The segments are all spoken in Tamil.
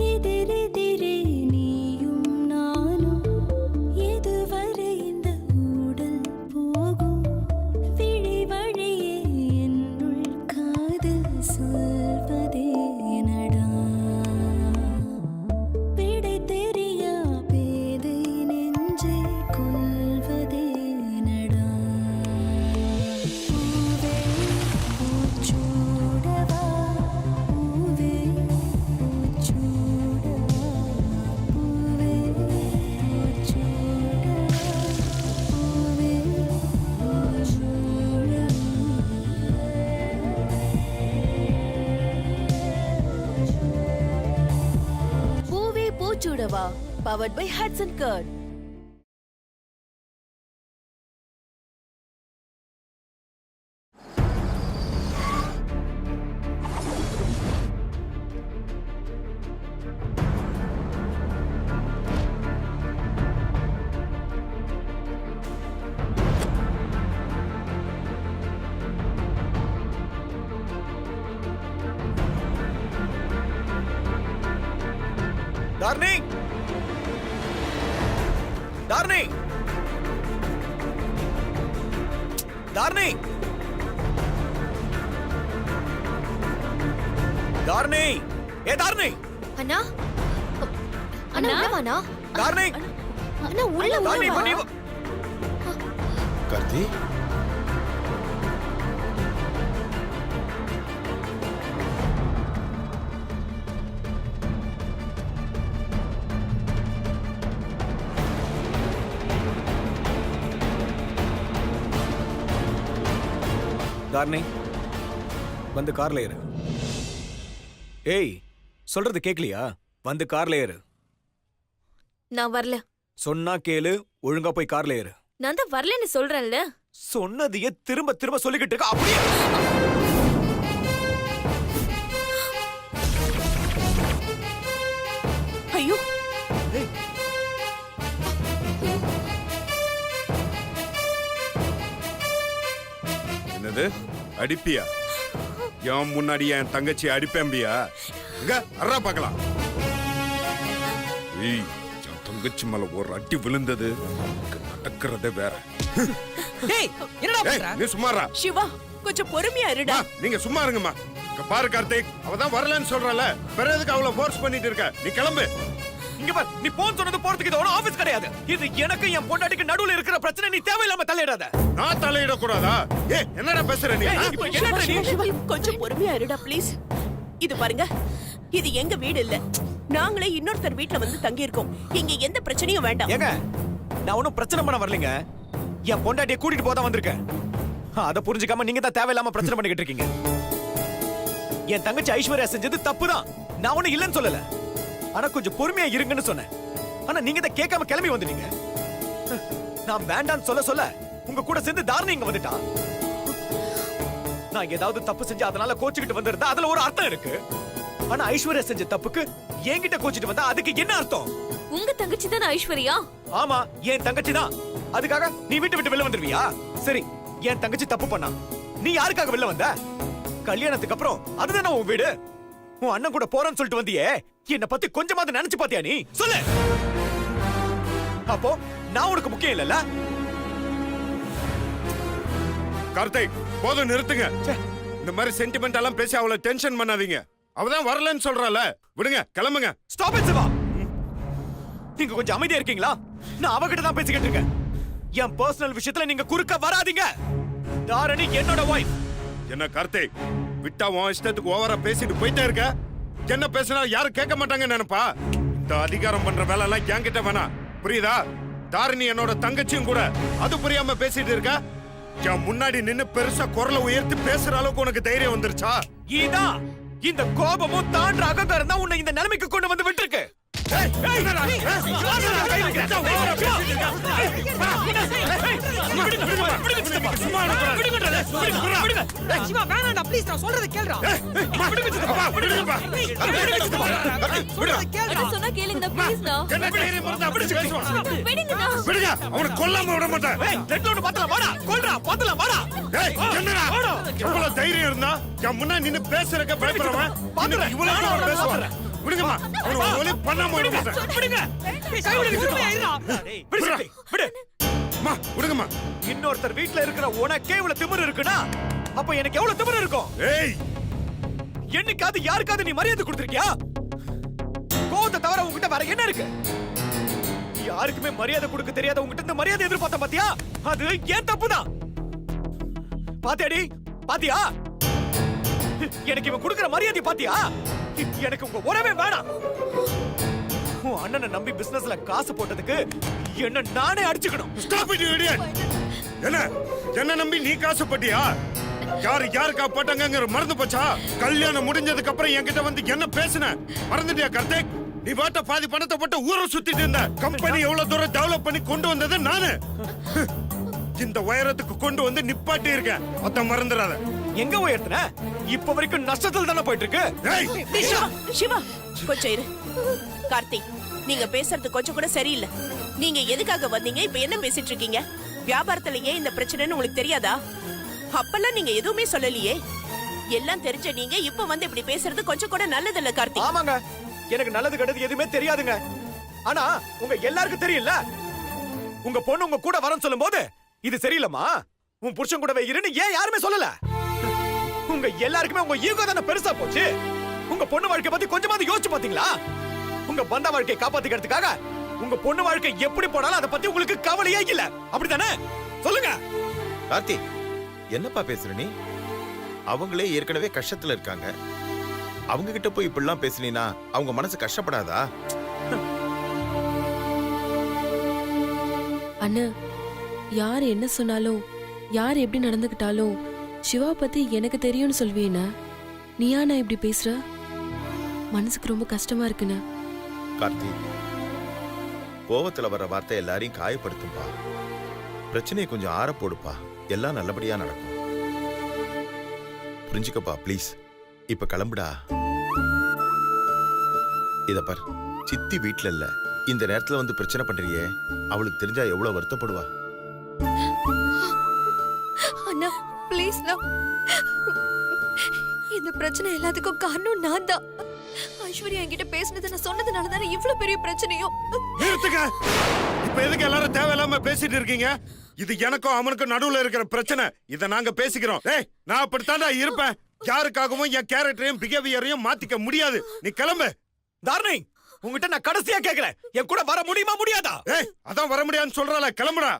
எதிரெதிரே நீயும் நானும் எதுவரை இந்த ஊடல் போகும் விழி வழியே என்னுள் காதல் சொல்வதே நடா விடை தெரியா பேதை நெஞ்சை கொள்வதே நடா பூவே பூச்சூடவா பூவே பூச்சூடவா பூவே பூச்சூடவா பூவே பூவே பூச்சூடவா powered by Hudson Curd. Darling darling darling darling ஏ டார்லிங் அண்ணா அண்ணா உள்ள வாண்ணா. டார்லிங் அண்ணா உள்ள டார்லிங் வா. பண்ணி கார்த்தி டார்லிங் வந்து கார்ல ஏறு. ஏய் சொல்றது கேக்கலையா? வந்து கார்ல ஏறு. நான் வரல. சொன்னா கேளு, ஒழுங்கா போய் கார்ல ஏறு. நான் தான் வரலன்னு சொல்றேன்ல. சொன்னதையே திரும்ப திரும்ப சொல்லிக்கிட்டு இருக்க. அப்படியே ஐயோ ஏய், என்னது அடிப்பியா? என் முன்னாடி என் தங்கச்சி அடிப்பேம்பியா? இங்க அறா பார்க்கலாம். ஏய், என் தங்கச்சி மேல ஒரு அடி விழுந்தது, இங்க நடக்கிறதே வேற. டேய் என்னடா ஏய், பண்ற? நீ சும்மாரா? சிவா கொஞ்சம் பொறுமையா இருடா. நீங்க சும்மா இருங்கம்மா. இங்க பாரு கார்த்திக், அவதான் வரலன்னு சொல்றல, வேற எதுக்கு அவளை ஃபோர்ஸ் பண்ணிட்டு இருக்க? நீ கிளம்பு. இங்க பார், நீ போன் சொன்னது போறதுக்கு இது ஒரு ஆபீஸ் கிடையாது. இது எனக்கு என் பொண்டாட்டிக்கு நடுவுல இருக்கிற பிரச்சனை. நீ தேவையில்லாம தலையிடாத. நான் தலையிட கூடாதா? ஏய், என்னடா பேசுற நீ? ஏய், ஆ? இப்ப என்னடா நீ? சிவா, கொஞ்சம் பொறுமையா இருடா ப்ளீஸ். இது பாருங்க, இது எங்க வீடு இல்ல. நாங்களே இன்னொருத்தர் வீட்ல வந்து தங்கி இருக்கோம். இங்க எந்த பிரச்சனையும் வேண்டாம். ஏங்க, நான் ஒன்னும் பிரச்சனை பண்ண வரலைங்க. என் பொண்டாட்டியை கூட்டிட்டு போதான் வந்திருக்கேன். அத புரிஞ்சுக்காம நீங்க தான் தேவையில்லாம பிரச்சனை பண்ணிக்கிட்டு இருக்கீங்க. என் தங்கச்சி ஐஸ்வர்யா செஞ்சது தப்புதான். நான் ஒண்ணு இல்லைன்னு சொல்லல. ஆனா கொஞ்சம் பொறுமையா இருங்கன்னு சொன்னேன். ஆனா நீங்க தான் கேட்காம கிளம்பி வந்துட்டீங்க. நான் வேண்டான்னு சொல்ல சொல்ல உங்க கூட சேர்ந்து தாரணி இங்க வந்துட்டான். நான் ஏதாவது தப்பு செஞ்சு அதனால கோச்சுக்கிட்டு வந்திருந்தா அதுல ஒரு அர்த்தம் இருக்கு. ஆனா ஐஸ்வர்யா செஞ்ச தப்புக்கு என்கிட்ட கோச்சிட்டு வந்தா அதுக்கு என்ன அர்த்தம்? உங்க தங்கச்சி தானே ஐஸ்வர்யா? ஆமா, என் தங்கச்சி தான். அதுக்காக நீ வீட்டு விட்டு வெளில வந்துருவியா? சரி, என் தங்கச்சி தப்பு பண்ணா, நீ யாருக்காக வெளில வந்த? கல்யாணத்துக்கு அப்புறம் அதுதானே உன் வீடு. உன் அண்ணன் கூட போறேன்னு சொல்லிட்டு வந்தியே, என்ன பத்தி கொஞ்சமாவது நினைச்சு பாத்தியா நீ? சொல்லு. அப்போ நான் உனக்கு முக்கியம் இல்லல்ல? கார்த்திக், போதும் நிறுத்துங்க. ச்சே. இந்த மாதிரி சென்டிமெண்ட் எல்லாம் பேசி அவளை டென்ஷன் பண்ணாதீங்க. அவதான் வரலன்னு சொல்றால, விடுங்க, கிளம்புங்க. Stop it Siva. நீங்க கொஞ்சம் அமைதியா இருக்கீங்களா? நான் அவகிட்ட தான் பேசிக்கிட்டு இருக்கேன். என் பர்சனல் விஷயத்துல நீங்க குறுக்க வராதீங்க. தாரணி என்னோட வைஃப். என்ன கார்த்திக், விட்டா உன் இஷ்டத்துக்கு ஓவரா பேசிட்டு போயிட்டே இருக்க. என்ன பேசினா யாரும் கேட்க மாட்டாங்கன்னு நினைப்பா? இந்த அதிகாரம் பண்ற வேலை எல்லாம் என்கிட்ட வேணாம், புரியுதா? தாரணி என்னோட தங்கச்சியும் கூட. அது புரியாம பேசிட்டு இருக்க. என் முன்னாடி நின்னு பெருசா குரலை உயர்த்தி பேசுற அளவுக்கு உனக்கு தைரியம் வந்துருச்சா? இதான் இந்த கோபமும் தாண்ட அகங்காரம் தான் உன்னை இந்த நிலைமைக்கு கொண்டு வந்து விட்டுருக்கு. சிவா வேணாம்டா ப்ளீஸ், நான் சொல்றத கேளுடா. அட சொன்னா கேளுங்கடா ப்ளீஸ்டா. விடுங்கடா. விடுங்க, அவனை கொல்லாம விட மாட்டேன். ஏய், என்னடா? எவ்வளவு தைரியம் இருந்தா என் முன்னாடி நின்னு பேசுறக்க பயப்படுறவன் இவ்வளவு பேசுவான். விடுங்கம்மா அவனை ஒலி பண்ணாம விட மாட்டேன் விடுங்க விடு சக்தி, விடு. அம்மா விடுங்கம்மா இன்னொருத்தர் வீட்ல இருக்கிற உனக்கே இவ்வளவு திமிரு இருக்குன்னா அப்ப எனக்கு எவ்வளவு திமிரு இருக்கும்? ஏய் என்னைக்காவது யாருக்காவது நீ மரியாதை கொடுத்திருக்கியா? கோவத்தை தவிர உன்கிட்ட வேற என்ன இருக்கு? யாருக்குமே மரியாதை கொடுக்க தெரியாத உன்கிட்ட இந்த மரியாதை எதிர்பார்த்த பாத்தியா? அது ஏன் தப்புதான். பாத்தியாடி, பாத்தியா? எனக்கு இவன் கொடுக்கிற மரியாதை பாத்தியா? எனக்கு உங்க உறவே வேணாம். உன் அண்ணனை நம்பி பிசினஸ்ல காசு போட்டதுக்கு என்ன நானே அடிச்சுக்கணும். Stop it you idiot. என்ன நம்பி நீ காசுப்பட்டியா? யாருக்கா போட்டாங்கங்கிற மறந்து போச்சா? கல்யாணம் முடிஞ்சதுக்கு அப்புறம் என்கிட்ட வந்து என்ன பேசுன மறந்துட்டியா கார்த்திக்? நீ பாட்ட பாதி பணத்தை போட்டு ஊரை சுத்திட்டு இருந்த. கம்பெனி எவ்வளவு தூரம் டெவலப் பண்ணி கொண்டு வந்தது நானு. இந்த உயரத்துக்கு கொண்டு வந்து நிப்பாட்டி இருக்கேன். அத மறந்துடாத. எங்க உயர்த்தன? இப்ப வரைக்கும் நஷ்டத்துல தானே போயிட்டு இருக்கு. ஏய் சிவா கொஞ்சம் இரு. கார்த்திக் நீங்க பேசுறது கொஞ்சம் கூட சரியில்லை. நீங்க எதுக்காக வந்தீங்க? இப்ப என்ன பேசிட்டு இருக்கீங்க? வியாபாரத்துல ஏன் இந்த பிரச்சனைன்னு உங்களுக்கு தெரியாதா? அப்பெல்லாம் நீங்க எதுவுமே சொல்லலையே. எல்லாம் தெரிஞ்ச நீங்க இப்ப வந்து இப்படி பேசுறது கொஞ்சம் கூட நல்லது இல்ல கார்த்திக். ஆமாங்க, எனக்கு நல்லது கெட்டது எதுவுமே தெரியாதுங்க. ஆனா உங்க எல்லாருக்கும் தெரியல. உங்க பொண்ணு உங்க கூட வரன்னு சொல்லும்போது இது சரியில்லம்மா, உன் புருஷன் கூடவே இருன்னு ஏன் யாருமே சொல்லல? உங்க எல்லாருக்குமே உங்க ஈகோ தானே பெருசா போச்சு. உங்க பொண்ணு வாழ்க்கை பத்தி கொஞ்சமாவது யோசிச்சு பாத்தீங்களா? உங்க பந்த வாழ்க்கையை காப்பாத்திக்கிறதுக்காக உங்க பொண்ணு வாழ்க்கை எப்படி போனாலும் அதை பத்தி உங்களுக்கு கவலையே இல்ல, அப்படித்தானே? சொல்லுங்க. கார்த்தி, என்னப்பா பேசுற நீ? அவங்களே ஏற்கனவே கஷ்டத்துல இருக்காங்க. அவங்க கிட்ட போய் இப்படிலாம் பேசினா அவங்க மனசு கஷ்டப்படாதா? அண்ணா, யார் என்ன சொன்னாலும் யார் எப்படி நடந்துக்கிட்டாலும் சிவா பத்தி எனக்கு தெரியும்னு சொல்வீனா? நீயா நான் இப்படி பேசுற? மனசுக்கு ரொம்ப கஷ்டமா இருக்குண்ணா. கார்த்தி, கோவத்துல வர்ற வார்த்தை எல்லாரையும் காயப்படுத்தும்பா. பிரச்சனையை கொஞ்சம் ஆற போடுப்பா. எல்லாம் நல்லபடியா நடக்கும். புரிஞ்சுக்கப்பா ப்ளீஸ். இப்ப கிளம்புடா. இத பார், சித்தி வீட்ல இல்ல. இந்த நேரத்துல வந்து பிரச்சனை பண்றியே, அவளுக்கு தெரிஞ்சா எவ்வளவு வருத்தப்படுவா. அண்ணா ப்ளீஸ் நான் இந்த பிரச்சனை எல்லாத்துக்கும் காரணம் நான் தான். ஐஸ்வர்யா என்கிட்ட பேசினது நான் சொன்னதுனால தானே இவ்வளவு பெரிய பிரச்சனையும். நிறுத்துங்க. இப்ப எதுக்கு எல்லாரும் தேவையில்லாம பேசிட்டு இருக்கீங்க? இது எனக்கும் அவனுக்கும் நடுவுல இருக்கிற பிரச்சனை. இத நாங்க பேசிக்கிறோம். ஏய், நான் அப்படித்தாண்டா இருப்பேன். யாருக்காகவும் என் கேரக்டரையும் பிஹேவியரையும் மாத்திக்க முடியாது. நீ கிளம்பு. தாரணி, உங்ககிட்ட நான் கடைசியா கேக்குறேன், என் கூட வர முடியுமா முடியாதா? ஏய், அதான் வர முடியாதுன்னு சொல்றாள. கிளம்புடா.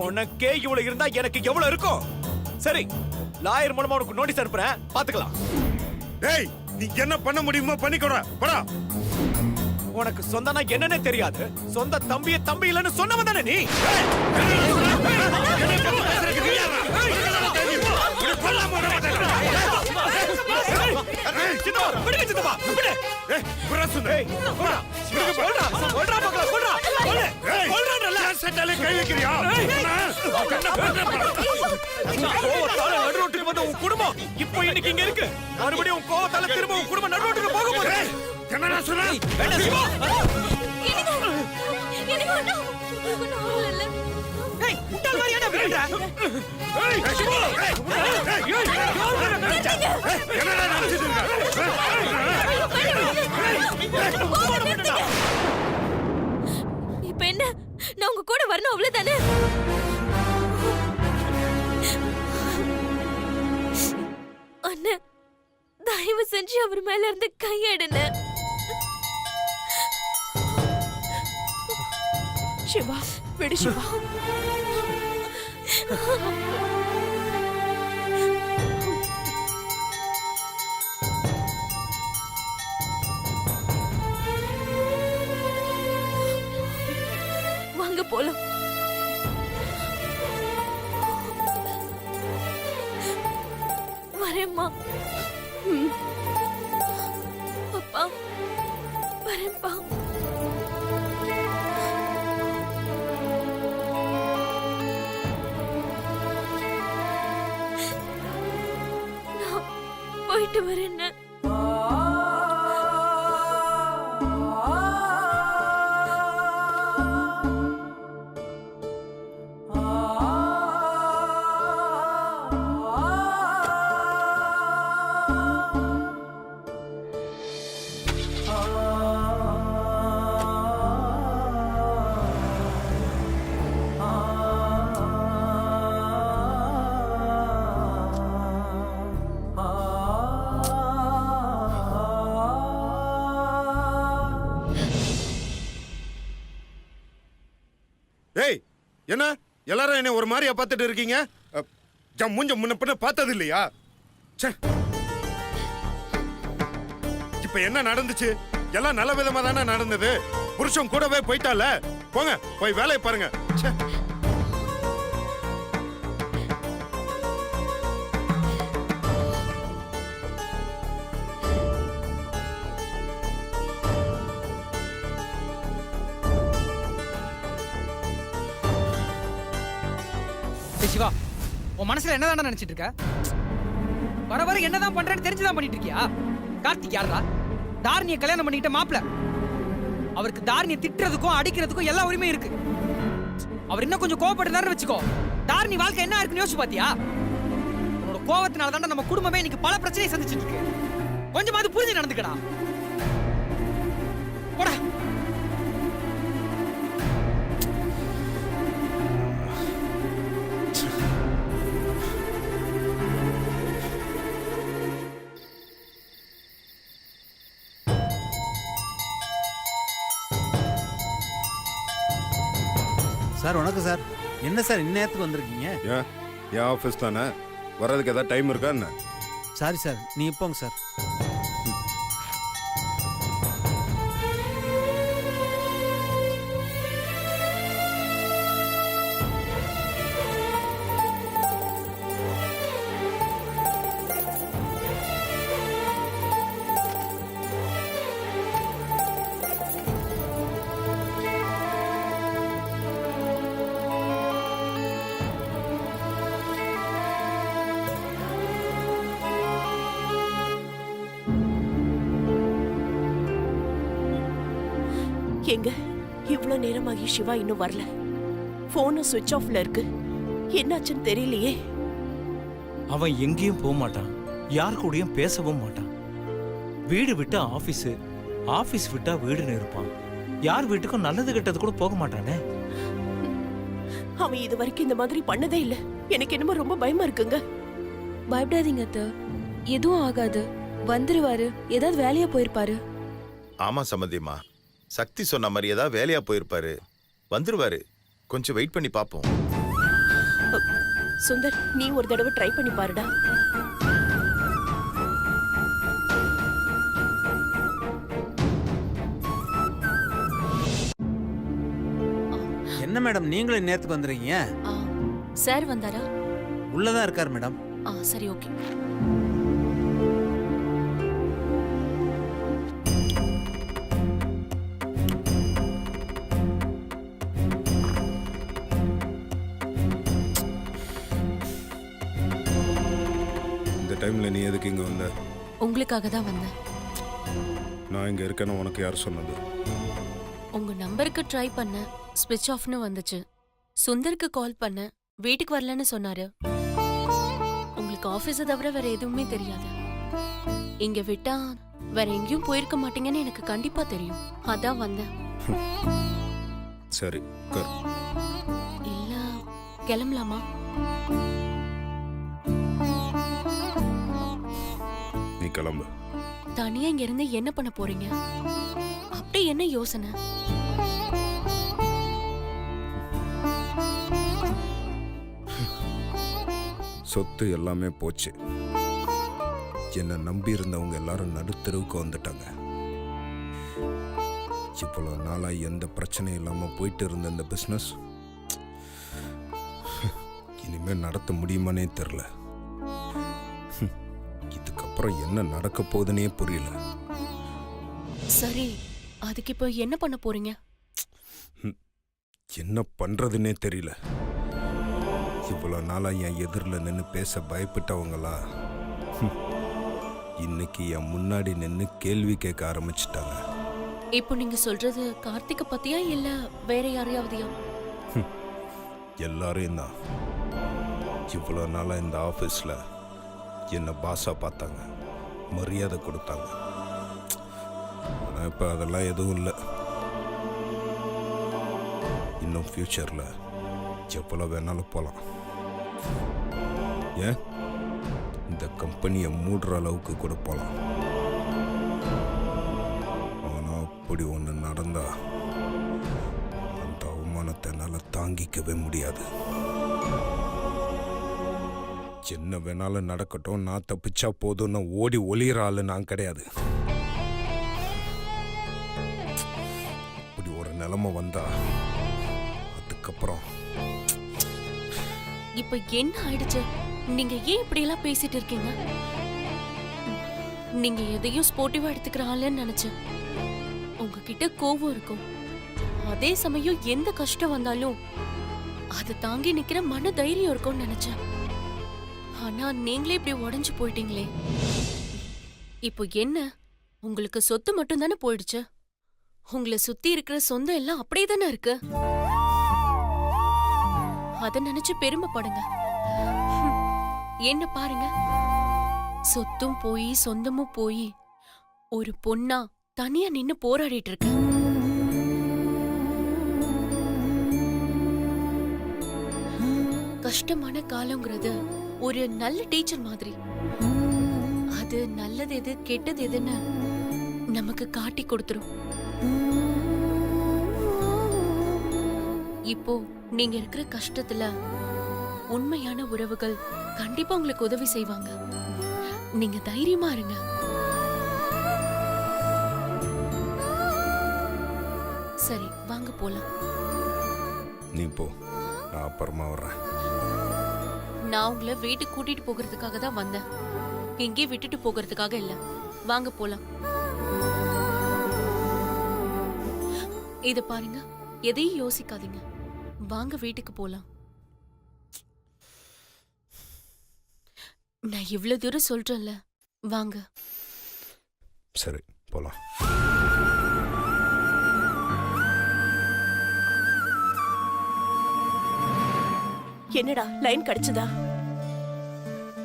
உனக்கே இவ்வளவு இருந்தா எனக்கு எவ்வளவு இருக்கும்? சரி, லாயர் மூலமா உனக்கு நோட்டீஸ் அனுப்புறேன், பாத்துக்கலாம். ஏய், நீ என்ன பண்ண முடியுமோ பண்ணிக்கோடா. போடா. உனக்கு சொந்தனா என்னன்னே தெரியாது. சொந்த தம்பிய தம்பி இல்லன்னு சொன்னவன் தானே நீ? சித்தப்பா, விடுங்க சித்தப்பா, விடு. ஏய், புறா சுந்தர். ஏய், போடா. சொல்றா, சொல்றா மக்களே, சொல்றா. சொல்லு. ஏய், சொல்றேன்ல. என் சட்டையில கை வைக்கிறியா? கோவத்தால நடுரோட்டுக்கு வந்த உன் குடும்பம் இப்போ இன்னைக்கு இங்க இருக்கு. மறுபடியும் உன் கோவத்தால திரும்ப உன் குடும்பம் நடுரோட்டுக்கு போக போகுது. ஏய், என்னடா சொன்ன? வேண்டாம் சிவா. எனக்கு ஒண்ணும் இல்ல. ஏய், முட்டாள் மாதிரியாடா விளையாடுற? ஏய், சிவா. ஏய், என்னடா நினைச்சிட்டு இருக்க? இப்ப என்ன? நான் உங்க கூட வரணும் அவ்வளவுதானே? அண்ணா, தயவு செஞ்சு அவர் மேல இருந்து கையெடுன. சிவா விடு சிவா. வாங்க போலாம். வரேம்மா. அப்பா, வரேன்ப்பா. நான் போயிட்டு வரேன்னு. என்ன எல்லாரும் என்ன ஒரு மாதிரியா பார்த்துட்டு இருக்கீங்க? மூஞ்ச முன்ன பின்ன பார்த்தது இல்லையா? ச்சே. இப்ப என்ன நடந்துச்சு? எல்லாம் நல்ல விதமா தானே நடந்தது. புருஷன் கூடவே போயிட்டால. போங்க போய் வேலையை பாருங்க. ச்சே. டேய் சிவா, உன் மனசுல என்னதான் நினைச்சிட்டு இருக்க? வர வர என்னதான் பண்றேன்னு தெரிஞ்சுதான் பண்ணிட்டு இருக்கியா? கார்த்திக் யாரா? தாரணியை கல்யாணம் பண்ணிக்கிட்ட மாப்பிள்ள. அவருக்கு தாரணியை திட்டுறதுக்கும் அடிக்கிறதுக்கும் எல்லா உரிமையும் இருக்கு. அவர் இன்னும் கொஞ்சம் கோவப்பட்டுதாரு வச்சுக்கோ, தாரணி வாழ்க்கை என்ன இருக்குன்னு யோசிச்சு பாத்தியா? உன்னோட கோவத்தினால தாண்டா நம்ம குடும்பமே இன்னைக்கு பல பிரச்சனையை சந்திச்சுட்டு இருக்கு. கொஞ்சமாவது புரிஞ்சு நடந்துக்கடா. போடா. சார் வணக்கம் சார். என்ன சார் இந்நேரத்துக்கு வந்திருக்கீங்க? ஏன் என் ஆஃபீஸ் தானே, வர்றதுக்கு ஏதாவது டைம் இருக்கா என்ன? சாரி சார், நீ போங்க சார். எங்க இவ்ளோ நேரமாகி சிவா இன்னும் வரல. போனும் சுவிட்ச் ஆஃப்ல இருக்கு. என்னாச்சுன்னு தெரியலையே. அவன் எங்கேயும் போக மாட்டான், யார் கூடயும் பேசவும் மாட்டான். வீடு விட்டா ஆபீஸ், ஆபீஸ் விட்டா வீடுன்னு இருப்பான். யார் வீட்டுக்கும் நல்லது கெட்டது கூட போக மாட்டானே. அவன் இது வரைக்கும் இந்த மாதிரி பண்ணதே இல்ல. எனக்கு என்னமோ ரொம்ப பயமா இருக்குங்க. பயப்படாதீங்க அத்தை, எதுவும் ஆகாது. வந்துருவாரு, ஏதாவது வேலையா போயிருப்பாரு. ஆமா சம்மந்தியம்மா, சக்தி சொன்ன மாதிரி ஏதாவது வேலையா போயிருப்பாரு. வந்துருவாரு, கொஞ்சம் வெயிட் பண்ணி பார்ப்போம். சுந்தர், நீ ஒரு தடவை ட்ரை பண்ணி பாருடா. என்ன மேடம் நீங்களும் இந்நேரத்துக்கு வந்துருக்கீங்க? சார் வந்தாரா? உள்ளதான் இருக்கார் மேடம். சரி, ஓகே. இந்த டைம்ல நீ எதுக்கு இங்க வந்த? உங்களுக்காக தான் வந்தேன். நான் இங்க இருக்கேன்னு உனக்கு யார் சொன்னது? உங்க நம்பருக்கு ட்ரை பண்ண, ஸ்விட்ச் ஆஃப்னு வந்துச்சு. சுந்தருக்கு கால் பண்ண, வீட்டுக்கு வரலன்னு சொன்னாரு. உங்களுக்கு ஆபீஸை தவிர வேற எதுவுமே தெரியாது. இங்க விட்டா வேற எங்கேயும் போயிருக்க மாட்டீங்கன்னு எனக்கு கண்டிப்பா தெரியும். அதான் வந்தேன். சரி, இல்ல கிளம்பலாமா? நீ கிளம்பு. தனியா இங்க இருந்து என்ன பண்ண போறீங்க? அப்படி என்ன யோசனை? சொத்து எல்லாமே போச்சு. என்னை நம்பி இருந்தவங்க எல்லாரும் நடுத்தெருவுக்கு வந்துட்டாங்க. இவ்வளோ நாளா எந்த பிரச்சனையும் இல்லாம போயிட்டு இருந்த இந்த பிசினஸ் இனிமே நடத்த முடியுமானே தெரியல. இதுக்கப்புறம் என்ன நடக்க போகுதுன்னே புரியல. சரி, அதுக்கு இப்போ என்ன பண்ண போறீங்க? என்ன பண்றதுன்னே தெரியல. இவ்வளோ நாளா என் எதிரில் நின்று பேச பயப்பட்டவங்களா இன்னைக்கு என் முன்னாடி நின்று கேள்வி கேட்க ஆரம்பிச்சிட்டாங்க. இப்போ நீங்க சொல்றது கார்த்திகை பத்தியா இல்ல வேற யாரையாவதையா? எல்லாரையும் தான். இவ்வளோ நாளா இந்த ஆஃபீஸில் என்னை பாஸா பார்த்தாங்க, மரியாதை கொடுத்தாங்க. ஆனால் இப்போ அதெல்லாம் எதுவும் இல்லை. இன்னும் ஃப்யூச்சரில் எவ்வளோ வேணாலும் போகலாம். ஏன் இந்த கம்பெனியை மூடுற அளவுக்கு கூட போகலாம். ஆனால் அப்படி ஒன்று நடந்தா அந்த அவமானம் அவமானத்தை என்னால தாங்கிக்கவே முடியாது. என்ன வேணாலும் நடக்கட்டும், நான் தப்பிச்சா போதும்னு ஓடி ஒளியிற ஆளு நான் கிடையாது. இப்படி ஒரு நிலைமை வந்தா அதுக்கப்புறம் இப்ப என்ன ஆயிடுச்சு? நீங்க ஏன் இப்படி எல்லாம் பேசிட்டு இருக்கீங்க? நீங்க எதையும் ஸ்போர்ட்டிவா எடுத்துக்கிற ஆளுன்னு நினைச்சேன். உங்ககிட்ட கோவம் இருக்கும், அதே சமயம் எந்த கஷ்டம் வந்தாலும் அதை தாங்கி நிக்கிற மன தைரியம் இருக்கும்னு நினைச்சேன். ஆனா நீங்களே இப்படி உடைஞ்சு போயிட்டீங்களே. இப்போ என்ன, உங்களுக்கு சொத்து மட்டும் தானே போயிடுச்சு? உங்களை சுத்தி இருக்கிற சொந்தம் எல்லாம் அப்படியே தானே இருக்கு. அத நினைச்சு பெருமைப்படுங்க. என்ன பாருங்க, சொத்தும் போய் சொந்தமும் போய் ஒரு பொண்ணா தனியா நின்னு போராடிட்டு இருக்க. கஷ்டமான காலங்கிறது ஒரு நல்ல டீச்சர் மாதிரி. அது நல்லது எது கெட்டது எதுன்னு நமக்கு காட்டி கொடுத்துரும். இப்போ நீங்க இருக்கிற கஷ்டத்துல உண்மையான உறவுகள் கண்டிப்பா உங்களுக்கு உதவி செய்வாங்க. நீங்க தைரியமா இருங்க. சரி, வாங்க போலாம். நீ போ, நான் அப்புறமா வர்றேன். நான் உங்களை வீட்டுக்கு கூட்டிட்டு போகிறதுக்காக தான் வந்தேன், இங்கே விட்டுட்டு போகிறதுக்காக இல்ல. வாங்க போலாம். இத பாருங்க, எதையும் யோசிக்காதீங்க. வாங்க வீட்டுக்கு போலாம். நான் இவ்வளவு தூரம் சொல்றேன்ல, வாங்க. சரி, போலாம். என்னடா லைன் கிடைச்சதா?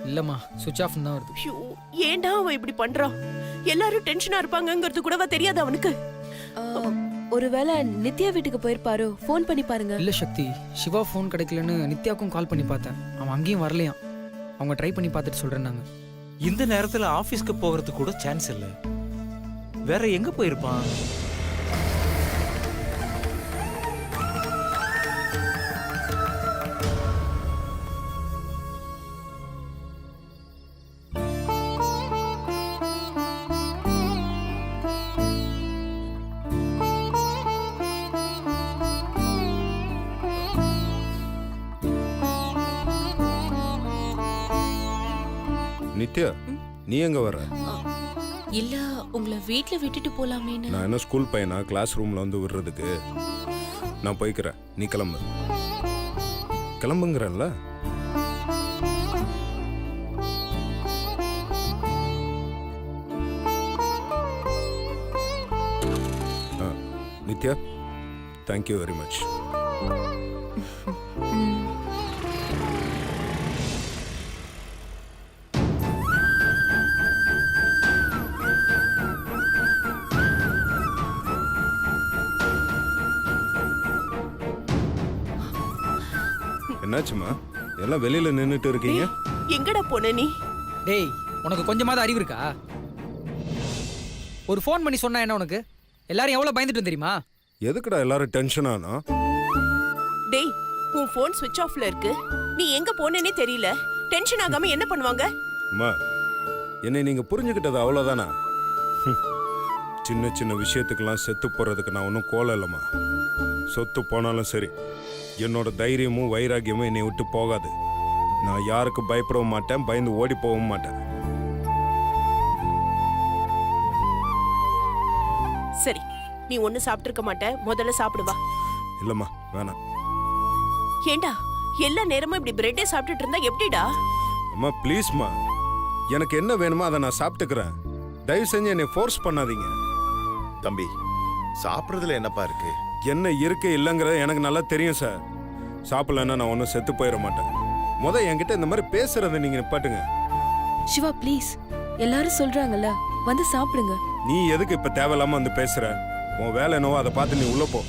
இல்லம்மா, சுவிட்ச் ஆஃப் தான் வருது. ஐயோ, ஏன்டா அவன் இப்படி பண்றான்? எல்லாரும் டென்ஷனா இருப்பாங்கங்கிறது கூடவா தெரியாது அவனுக்கு? ஒருவேளை நித்யா வீட்டுக்கு போயிருப்பாரோ? ஃபோன் பண்ணி பாருங்க. இல்ல சக்தி, சிவா ஃபோன் கிடைக்கலன்னு நித்யாவுக்கும் கால் பண்ணி பார்த்தேன். அவன் அங்கேயும் வரலையாம். அவங்க ட்ரை பண்ணி பார்த்துட்டு சொல்றேன்னாங்க. இந்த நேரத்துல ஆபீஸ்க்கு போகிறதுக்கு கூட சான்ஸ் இல்ல. வேற எங்க போயிருப்பான்? நித்யா, நீ எங்க வர? இல்ல, உங்களை வீட்ல விட்டுட்டு போலாமேன்னு. நான் என்ன ஸ்கூல் பையனா கிளாஸ் ரூம்ல வந்து விடுறதுக்கு? நான் போய்க்கிறேன், நீ கிளம்பு. கிளம்புங்கிறேன்ல. Nithya, thank you very much. என்னாச்சுமா, எல்லாம் வெளியில நின்னுட்டு இருக்கீங்க? எங்கடா போன நீ? டேய், உனக்கு கொஞ்சமாவது அறிவு இருக்கா? ஒரு ஃபோன் பண்ணி சொன்னா என்ன உனக்கு? எல்லாரும் எவ்வளவு பயந்துட்டு தெரியுமா? எதுக்குடா எல்லாரும் டென்ஷன் ஆனா? டேய், உன் ஃபோன் ஸ்விட்ச் ஆஃப்ல இருக்கு. நீ எங்க போனேனே தெரியல. டென்ஷன் ஆகாம என்ன பண்ணுவாங்க? அம்மா, என்னை நீங்க புரிஞ்சுக்கிட்டது அவ்வளவுதானா? சின்ன சின்ன விஷயத்துக்கெல்லாம் செத்து போறதுக்கு நான் ஒன்றும் கோலம் இல்லைம்மா. சொத்து போனாலும் சரி, என்னோட தைரியமும் வைராக்கியமும் என்னை விட்டு போகாது. நான் யாருக்கு பயப்படவும் மாட்டேன், பயந்து ஓடி போகவும் மாட்டேன். சரி, நீ ஒண்ணு சாப்பிட்டிருக்க மாட்ட. முதல்ல சாப்பிடுவா. இல்லம்மா, வேணாம். ஏண்டா எல்லா நேரமும் இப்படி பிரெட்டே சாப்பிட்டுட்டு இருந்தா எப்படிடா? அம்மா ப்ளீஸ்மா, எனக்கு என்ன வேணுமோ அதை நான் சாப்பிட்டுக்கிறேன். தயவு செஞ்சு என்னை ஃபோர்ஸ் பண்ணாதீங்க. தம்பி, சாப்பிட்றதுல என்னப்பா இருக்கு? என்ன இருக்கு இல்லைங்கிறது எனக்கு நல்லா தெரியும் சார். சாப்பிடலன்னா நான் ஒன்றும் செத்து போயிட மாட்டேன். என்கிட்ட இந்த மாதிரி பேசுறதை நீங்க நிப்பாட்டுங்க. சிவா ப்ளீஸ், எல்லாரும் சொல்றாங்கல்ல, வந்து சாப்பிடுங்க. நீ எதுக்கு இப்ப தேவையில்லாம வந்து பேசுற? உன் வேலை என்னவோ அதை பார்த்து நீ உள்ள போ.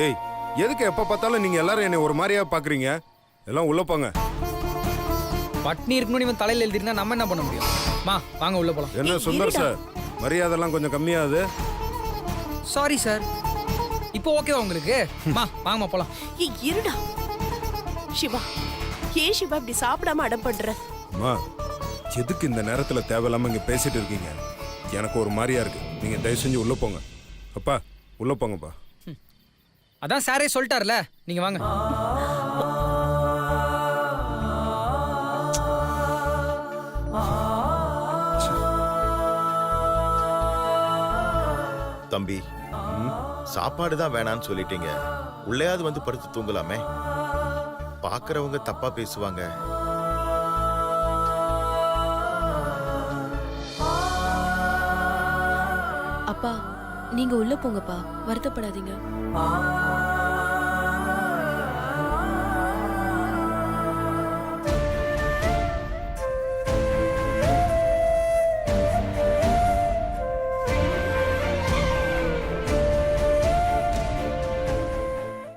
ஏய், எதுக்கு எப்ப பார்த்தாலும் நீங்க எல்லாரும் என்னை ஒரு மாதிரியா பாக்குறீங்க? எல்லாம் உள்ள போங்க. பட்னி இருக்கணும் இவன் தலையில எழுதிருந்தா நம்ம என்ன பண்ண முடியும்? மா, வாங்க உள்ள போலாம். என்ன சுந்தர் சார், மரியாதைலாம் கொஞ்சம் கம்மியாகுது. Sorry sir. இப்போ ஓகேவா உங்களுக்கு? மா வாங்கம்மா போலாம். ஏய், இருடா சிவா. ஏன் சிவா இப்படி சாப்பிடாம அடம் பண்ற? அம்மா எதுக்கு இந்த நேரத்துல தேவையில்லாம இங்க பேசிட்டு இருக்கீங்க? எனக்கு ஒரு மாதிரியா இருக்கு. நீங்க தயவு செஞ்சு உள்ள போங்க. அப்பா உள்ள போங்கப்பா. அதான் சாரே சொல்லிட்டார்ல, நீங்க வாங்க. தம்பி, சாப்பாடு தான் வேணான்னு சொல்லிட்டீங்க. உள்ளேயாவது வந்து படுத்து தூங்கலாமே. பாக்குறவங்க தப்பா பேசுவாங்க. அப்பா நீங்க உள்ள போங்கப்பா, வருத்தப்படாதீங்க.